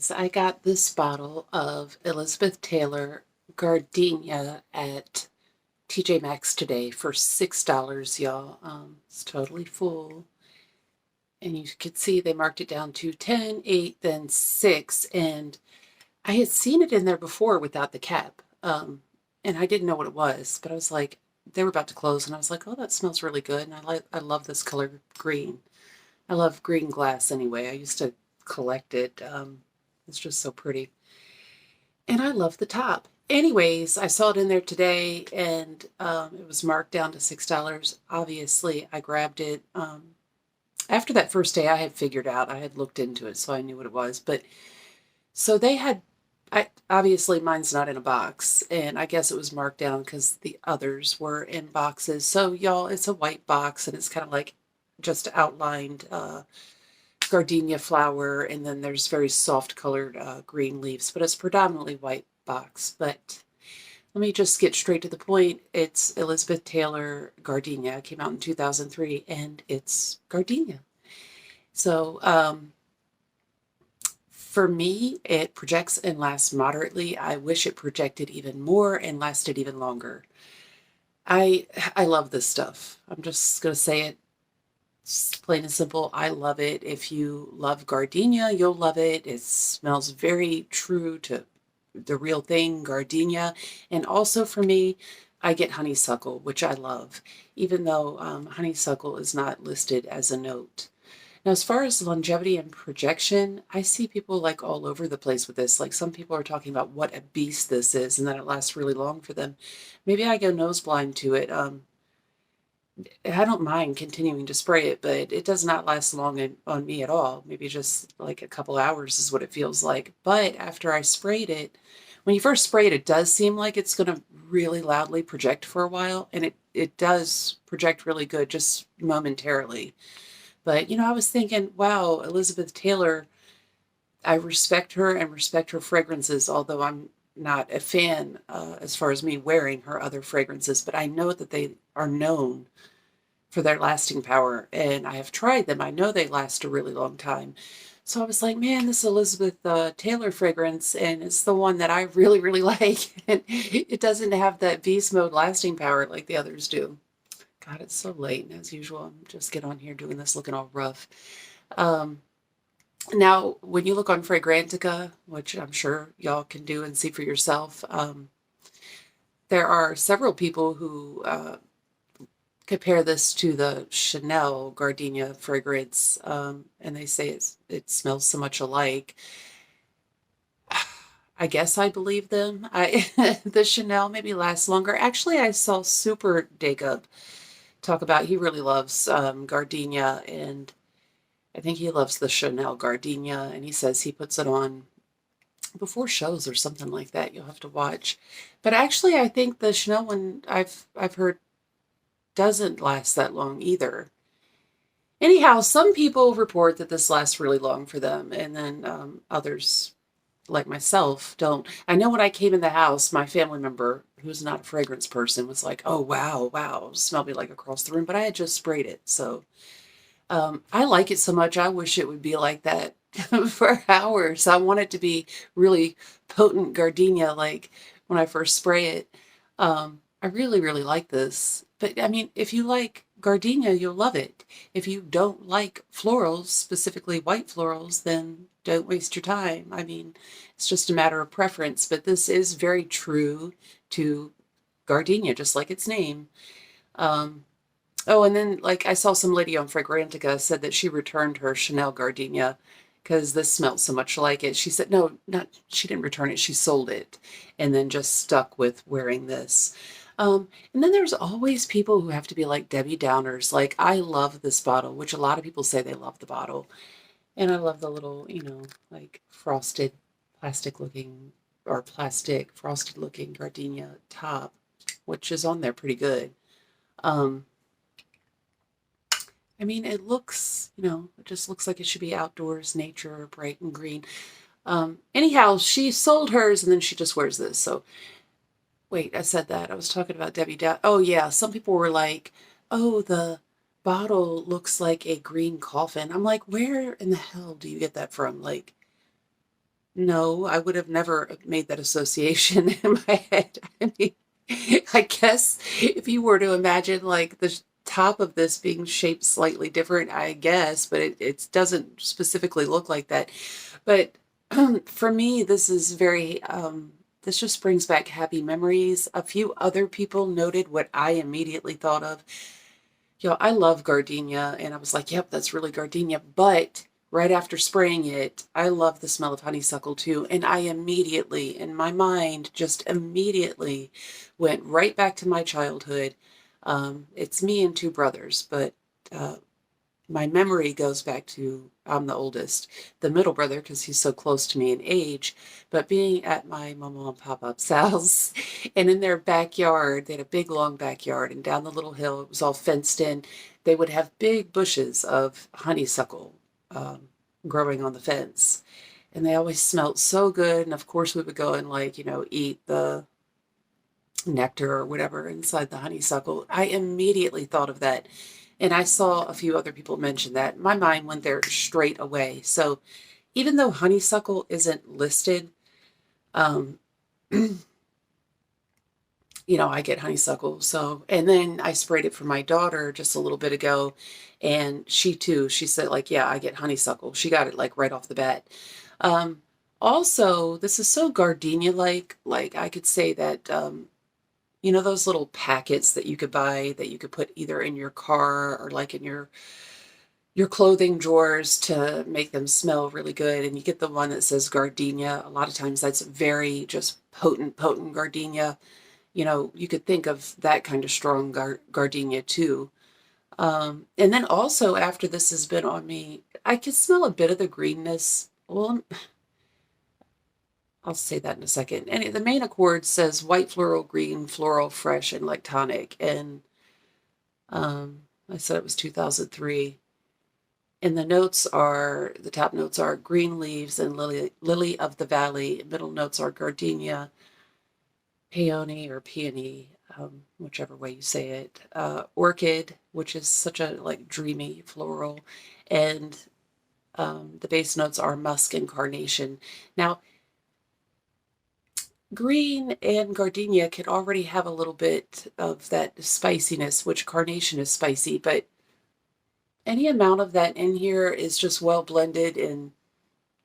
So I got this bottle of Elizabeth Taylor Gardenia at TJ Maxx today for $6, y'all. It's totally full. And you could see they marked it down to 10, 8, then 6. And I had seen it in there before without the cap. And I didn't know what it was, but I was like, they were about to close, and I was like, oh, that smells really good. And I love this color green. I love green glass anyway. I used to collect it. It's just so pretty. And I love the top. Anyways, I saw it in there today and it was marked down to $6. Obviously, I grabbed it. After that first day, I had figured out, I had looked into it, so I knew what it was. But so they had, obviously, mine's not in a box. And I guess it was marked down because the others were in boxes. So, y'all, it's a white box and it's kind of like just outlined gardenia flower, and then there's very soft colored green leaves, but it's predominantly white box. But let me just get straight to the point. It's Elizabeth Taylor Gardenia. It came out in 2003, and it's gardenia. So for me, it projects and lasts moderately. I wish it projected even more and lasted even longer. I love this stuff. I'm just going to say it. It's plain and simple. I love it. If you love gardenia, you'll love it. It smells very true to the real thing, gardenia. And also for me, I get honeysuckle, which I love, even though honeysuckle is not listed as a note. Now, as far as longevity and projection, I see people like all over the place with this. Like some people are talking about what a beast this is and that it lasts really long for them. Maybe I go nose blind to it. I don't mind continuing to spray it, but it does not last long on me at all. Maybe just like a couple hours is what it feels like. But after I sprayed it, when you first spray it, it does seem like it's going to really loudly project for a while. And it does project really good just momentarily. But, I was thinking, wow, Elizabeth Taylor, I respect her and respect her fragrances, although I'm not a fan as far as me wearing her other fragrances. But I know that they are known for their lasting power, and I have tried them. I know they last a really long time. So I was like, man, this Elizabeth Taylor fragrance, and it's the one that I really, really like. And it doesn't have that beast mode lasting power like the others do. God, it's so late, and as usual, I'm just getting on here doing this looking all rough. Um, Now, when you look on Fragrantica, which I'm sure y'all can do and see for yourself, there are several people who compare this to the Chanel Gardenia fragrance, and they say it smells so much alike. I guess I believe them. The Chanel maybe lasts longer. Actually, I saw Super Jacob talk about he really loves Gardenia, and I think he loves the Chanel Gardenia, and he says he puts it on before shows or something like that. You'll have to watch. But actually, I think the Chanel one I've heard doesn't last that long either. Anyhow, some people report that this lasts really long for them, and then others, like myself, don't. I know when I came in the house, my family member, who's not a fragrance person, was like, "Oh wow, wow, smelled me like across the room," but I had just sprayed it, so I like it so much. I wish it would be like that for hours. I want it to be really potent gardenia, like when I first spray it. I really, really like this. But I mean, if you like gardenia, you'll love it. If you don't like florals, specifically white florals, then don't waste your time. I mean, it's just a matter of preference. But this is very true to gardenia, just like its name. Um, Oh, and then like I saw some lady on Fragrantica said that she returned her Chanel Gardenia because this smelled so much like it. She said, no, not, she didn't return it. She sold it and then just stuck with wearing this. And then there's always people who have to be like Debbie Downers. Like I love this bottle, which a lot of people say they love the bottle. And I love the little, like frosted plastic looking or plastic frosted looking gardenia top, which is on there pretty good. Um, I mean, it looks, it just looks like it should be outdoors, nature, bright and green. Anyhow, she sold hers and then she just wears this. So, wait, I said that. I was talking about Debbie Dow. Oh, yeah. Some people were like, oh, the bottle looks like a green coffin. I'm like, where in the hell do you get that from? Like, No, I would have never made that association in my head. I mean, I guess if you were to imagine like the top of this being shaped slightly different, I guess, but it doesn't specifically look like that. But for me, this is very, this just brings back happy memories. A few other people noted what I immediately thought of. I love gardenia, and I was like, yep, that's really gardenia. But right after spraying it, I love the smell of honeysuckle too. And I immediately, in my mind, just immediately went right back to my childhood. It's me and two brothers, but uh, my memory goes back to I'm the oldest, the middle brother, because he's so close to me in age, but being at my mama and pop-up's house and in their backyard, they had a big long backyard, and down the little hill, it was all fenced in. They would have big bushes of honeysuckle um, growing on the fence, and they always smelled so good. And of course, we would go and like, eat the nectar or whatever inside the honeysuckle. I immediately thought of that. And I saw a few other people mention that. My mind went there straight away. So even though honeysuckle isn't listed, um, I get honeysuckle. So, and then I sprayed it for my daughter just a little bit ago. And she too, she said, like, yeah, I get honeysuckle. She got it like right off the bat. Um, Also, this is so gardenia like I could say that those little packets that you could buy that you could put either in your car or like in your clothing drawers to make them smell really good. And you get the one that says gardenia. A lot of times that's very just potent gardenia. You could think of that kind of strong gardenia too. And then also after this has been on me, I can smell a bit of the greenness. Well, I'll say that in a second. And the main accord says white floral, green, floral, fresh, and lactonic. And I said it was 2003. And the top notes are green leaves and lily of the valley. Middle notes are gardenia, peony or peony, whichever way you say it. Orchid, which is such a like dreamy floral. And the base notes are musk and carnation. Now, green and gardenia can already have a little bit of that spiciness, which carnation is spicy, but any amount of that in here is just well blended and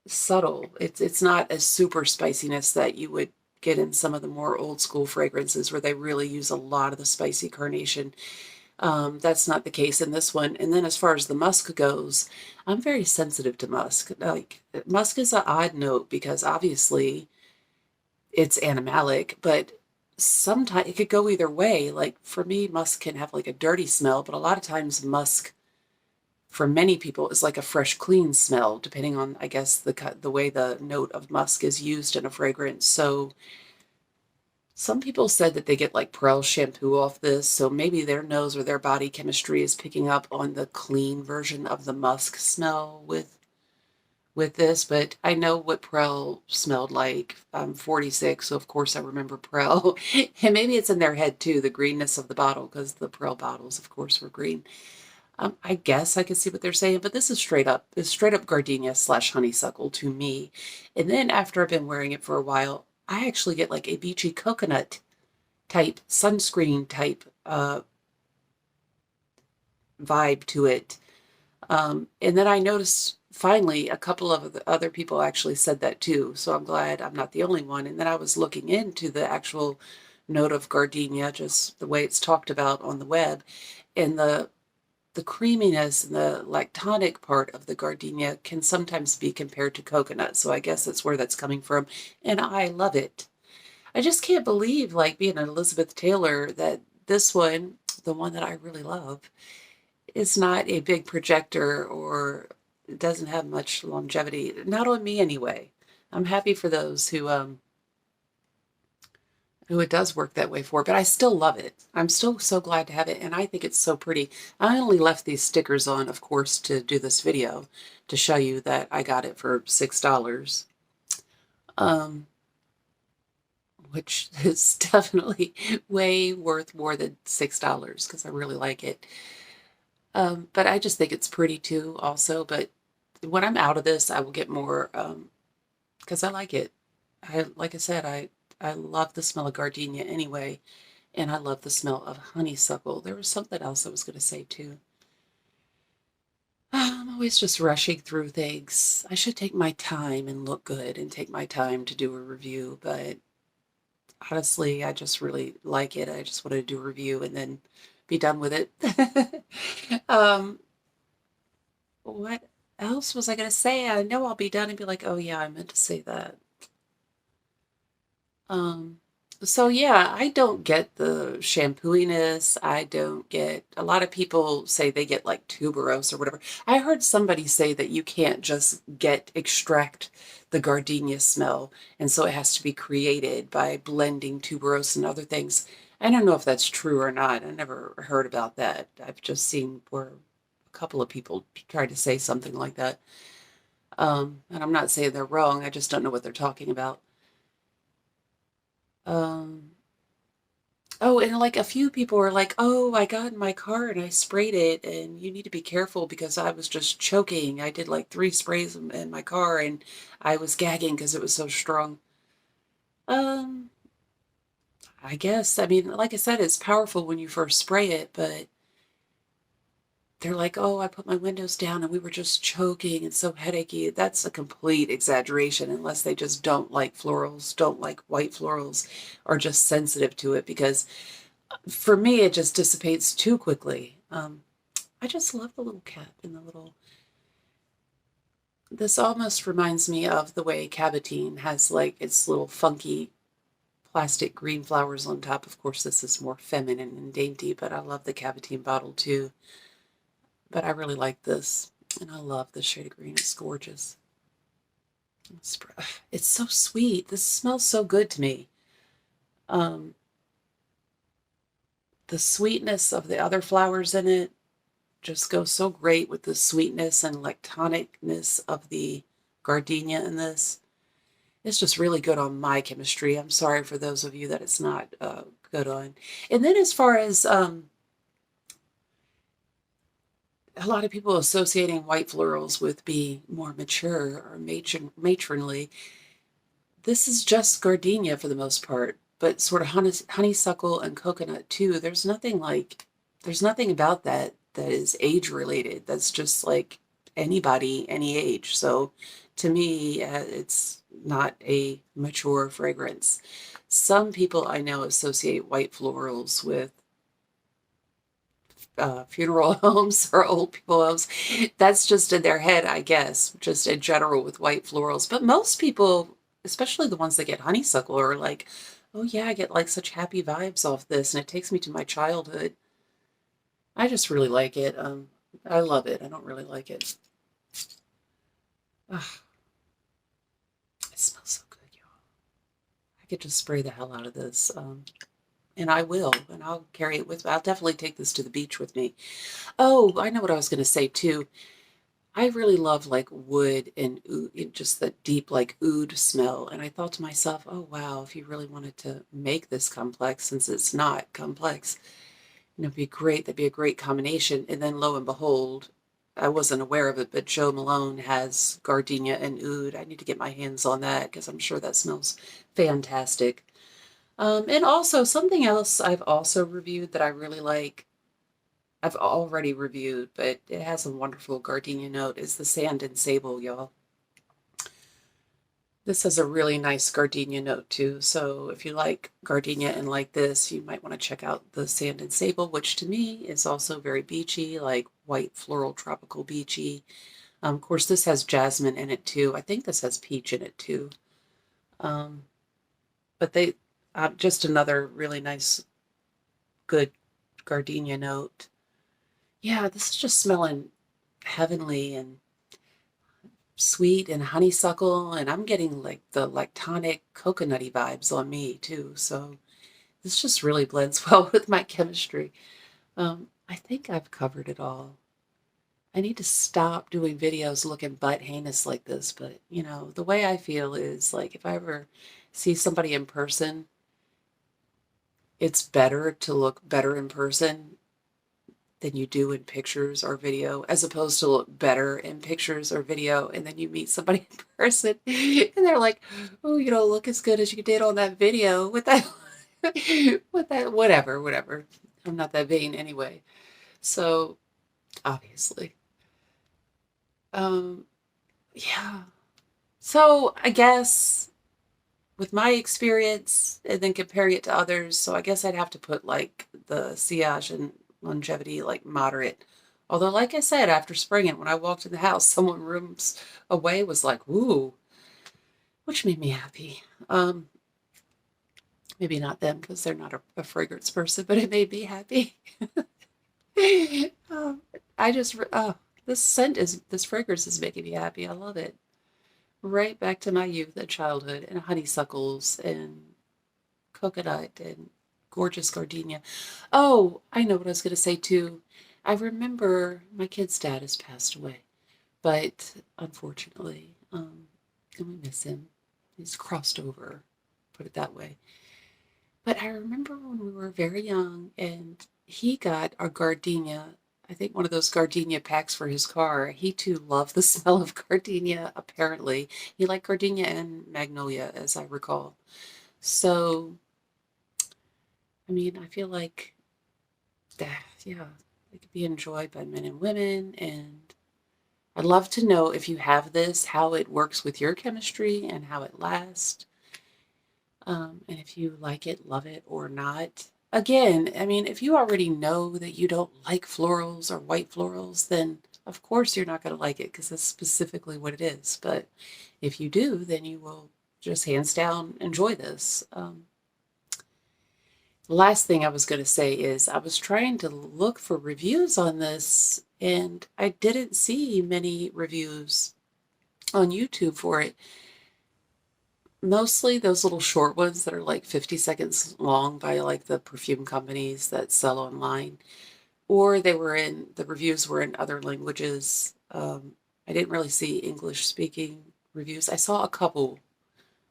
subtle. It's not a super spiciness that you would get in some of the more old school fragrances where they really use a lot of the spicy carnation. That's not the case in this one. And then as far as the musk goes, I'm very sensitive to musk. Like musk is an odd note because obviously it's animalic, but sometimes it could go either way. Like for me, musk can have like a dirty smell, but a lot of times musk for many people is like a fresh, clean smell, depending on, I guess, the way the note of musk is used in a fragrance. So some people said that they get like Pearl shampoo off this, so maybe their nose or their body chemistry is picking up on the clean version of the musk smell with this, but I know what Prel smelled like. I'm 46, so of course I remember Prel. And maybe it's in their head too, the greenness of the bottle, because the Prel bottles, of course, were green. I guess I can see what they're saying, but this is straight up gardenia slash honeysuckle to me. And then after I've been wearing it for a while, I actually get like a beachy coconut type, sunscreen type vibe to it. And then I noticed finally a couple of the other people actually said that too. So I'm glad I'm not the only one. And then I was looking into the actual note of gardenia, just the way it's talked about on the web, and the creaminess and the lactonic part of the gardenia can sometimes be compared to coconut. So I guess that's where that's coming from. And I love it. I just can't believe, like being an Elizabeth Taylor, that this one, the one that I really love, is not a big projector or doesn't have much longevity. Not on me anyway. I'm happy for those who it does work that way for, but I still love it. I'm still so glad to have it, and I think it's so pretty. I only left these stickers on, of course, to do this video to show you that I got it for $6, um, which is definitely way worth more than $6 because I really like it. But I just think it's pretty too also, but when I'm out of this, I will get more because I like it. Like I said, I love the smell of gardenia anyway, and I love the smell of honeysuckle. There was something else I was going to say too. I'm always just rushing through things. I should take my time and look good and take my time to do a review, but honestly, I just really like it. I just want to do a review and then be done with it. um, what else was I going to say? I know I'll be done and be like, oh yeah, I meant to say that. Um, so yeah, I don't get the shampooiness. I don't get, a lot of people say they get like tuberose or whatever. I heard somebody say that you can't just extract the gardenia smell, and so it has to be created by blending tuberose and other things. I don't know if that's true or not. I never heard about that. I've just seen where a couple of people tried to say something like that. And I'm not saying they're wrong. I just don't know what they're talking about. Um, Oh, and like a few people were like, "Oh, I got in my car and I sprayed it, and you need to be careful because I was just choking. I did like 3 sprays in my car and I was gagging because it was so strong." Um, I guess, I mean, like I said, it's powerful when you first spray it, but they're like, "Oh, I put my windows down and we were just choking and so headachy." That's a complete exaggeration unless they just don't like florals, don't like white florals, or just sensitive to it because for me, it just dissipates too quickly. I just love the little cap and the little. This almost reminds me of the way Cabotin has like its little funky plastic green flowers on top. Of course, this is more feminine and dainty, but I love the Cabotin bottle too. But I really like this, and I love the shade of green. It's gorgeous. It's so sweet. This smells so good to me. Um, the sweetness of the other flowers in it just goes so great with the sweetness and like tonicness of the gardenia in this. It's just really good on my chemistry. I'm sorry for those of you that it's not good on. And then as far as a lot of people associating white florals with being more mature or matronly, this is just gardenia for the most part, but sort of honeysuckle and coconut too. There's nothing about that that is age related. That's just like anybody, any age. So to me, it's not a mature fragrance. Some people I know associate white florals with funeral homes or old people homes. That's just in their head, I guess, just in general with white florals. But most people, especially the ones that get honeysuckle, are like, oh yeah, I get like such happy vibes off this, and it takes me to my childhood. I just really like it. I love it. I don't really like it. Ugh, it smells so good, y'all. I could just spray the hell out of this. And I will, and I'll carry it with me. I'll definitely take this to the beach with me. Oh, I know what I was going to say too. I really love like wood and oud, just the deep like oud smell. And I thought to myself, oh wow, if you really wanted to make this complex, since it's not complex, it'd be great. That'd be a great combination. And then lo and behold, I wasn't aware of it, but Joe Malone has gardenia and oud. I need to get my hands on that because I'm sure that smells fantastic. And also something else I've also reviewed that I really like, I've already reviewed, but it has a wonderful gardenia note, is the Sand and Sable, y'all. This has a really nice gardenia note too. So if you like gardenia and like this, you might want to check out the Sand and Sable, which to me is also very beachy, like white floral tropical beachy. Of course, this has jasmine in it too. I think this has peach in it too. Um, but they, just another really nice, good gardenia note. Yeah, this is just smelling heavenly and sweet and honeysuckle, and I'm getting like the lactonic coconutty vibes on me too. So this just really blends well with my chemistry. I think I've covered it all. I need to stop doing videos looking butt heinous like this, but you know, the way I feel is like if I ever see somebody in person, it's better to look better in person than you do in pictures or video, as opposed to look better in pictures or video, and then you meet somebody in person and they're like, oh, you don't look as good as you did on that video with that with that whatever. I'm not that vain anyway. So obviously. Um yeah. So I guess with my experience and then comparing it to others, so I guess I'd have to put like the sillage and longevity like moderate. Although, like I said, after spraying it, when I walked in the house, someone rooms away was like, "Ooh," which made me happy. Maybe not them because they're not a fragrance person, but it made me happy. um, I just, this fragrance is making me happy. I love it. Right back to my youth and childhood and honeysuckles and coconut and gorgeous gardenia. Oh, I know what I was going to say too. I remember my kid's dad has passed away, but unfortunately, and we miss him. He's crossed over, put it that way. But I remember when we were very young and he got a gardenia, I think one of those gardenia packs for his car. He too loved the smell of gardenia, apparently. He liked gardenia and magnolia, as I recall. So, I mean, I feel like that, yeah, it could be enjoyed by men and women. And I'd love to know if you have this, how it works with your chemistry and how it lasts. And if you like it, love it, or not. Again, I mean, if you already know that you don't like florals or white florals, then of course you're not going to like it because that's specifically what it is. But if you do, then you will just hands down enjoy this. The last thing I was going to say is I was trying to look for reviews on this and I didn't see many reviews on YouTube for it. Mostly those little short ones that are like 50 seconds long by like the perfume companies that sell online, or the reviews were in other languages. I didn't really see English speaking reviews. I saw a couple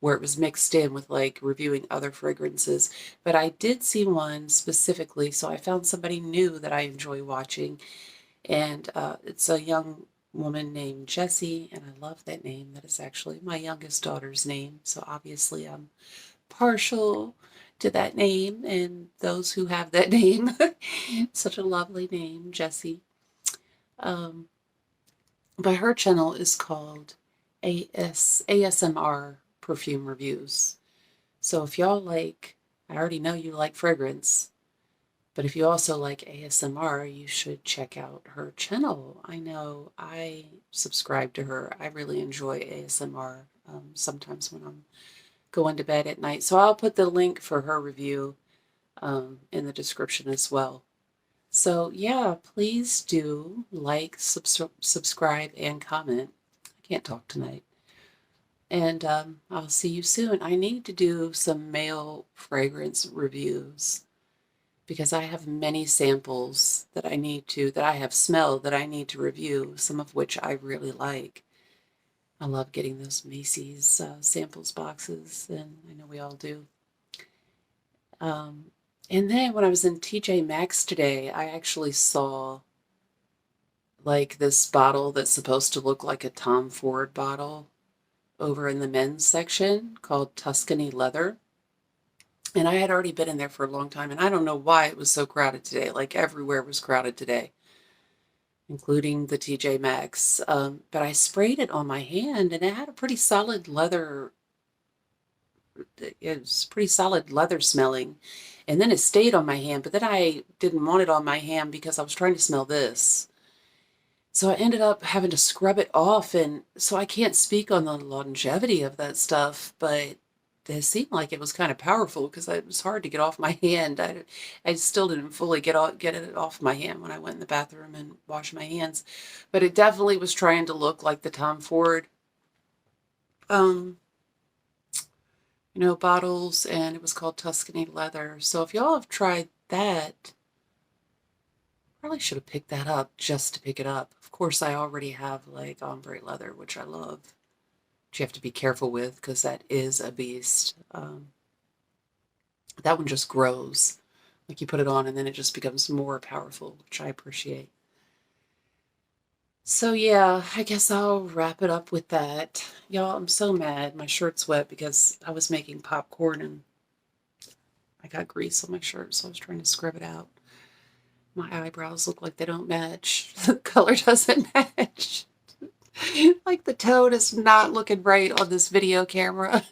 where it was mixed in with like reviewing other fragrances, but I did see one specifically, so I found somebody new that I enjoy watching, and it's a young woman named Jessie, and I love that name. That is actually my youngest daughter's name, so obviously I'm partial to that name and those who have that name. Such a lovely name, Jessie. Um, but her channel is called ASMR Perfume Reviews. So if y'all like, I already know you like fragrance, but if you also like ASMR, you should check out her channel. I know I subscribe to her. I really enjoy ASMR sometimes when I'm going to bed at night. So I'll put the link for her review in the description as well. So yeah, please do like, subscribe, and comment. I can't talk tonight. And I'll see you soon. I need to do some male fragrance reviews because I have many samples that I have smelled that I need to review, some of which I really like. I love getting those Macy's samples boxes, and I know we all do. And then when I was in TJ Maxx today, I actually saw like this bottle that's supposed to look like a Tom Ford bottle over in the men's section called Tuscany Leather. And I had already been in there for a long time, and I don't know why it was so crowded today. Like everywhere was crowded today, including the TJ Maxx. But I sprayed it on my hand, and it had a pretty solid leather. It was pretty solid leather smelling. And then it stayed on my hand, but then I didn't want it on my hand because I was trying to smell this. So I ended up having to scrub it off, and so I can't speak on the longevity of that stuff, but it seemed like it was kind of powerful because it was hard to get off my hand. I still didn't fully get it off my hand when I went in the bathroom and washed my hands, but it definitely was trying to look like the Tom Ford, bottles, and it was called Tuscany Leather. So if y'all have tried that, probably should have picked that up just to pick it up. Of course, I already have like ombre leather, which I love, which you have to be careful with because that is a beast. That one just grows. Like you put it on and then it just becomes more powerful, which I appreciate. So yeah, I guess I'll wrap it up with that. Y'all, I'm so mad. My shirt's wet because I was making popcorn and I got grease on my shirt, so I was trying to scrub it out. My eyebrows look like they don't match. The color doesn't match. Like the tone is not looking right on this video camera.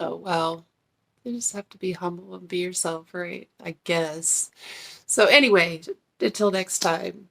Oh, well. You just have to be humble and be yourself, right? I guess. So anyway, until next time.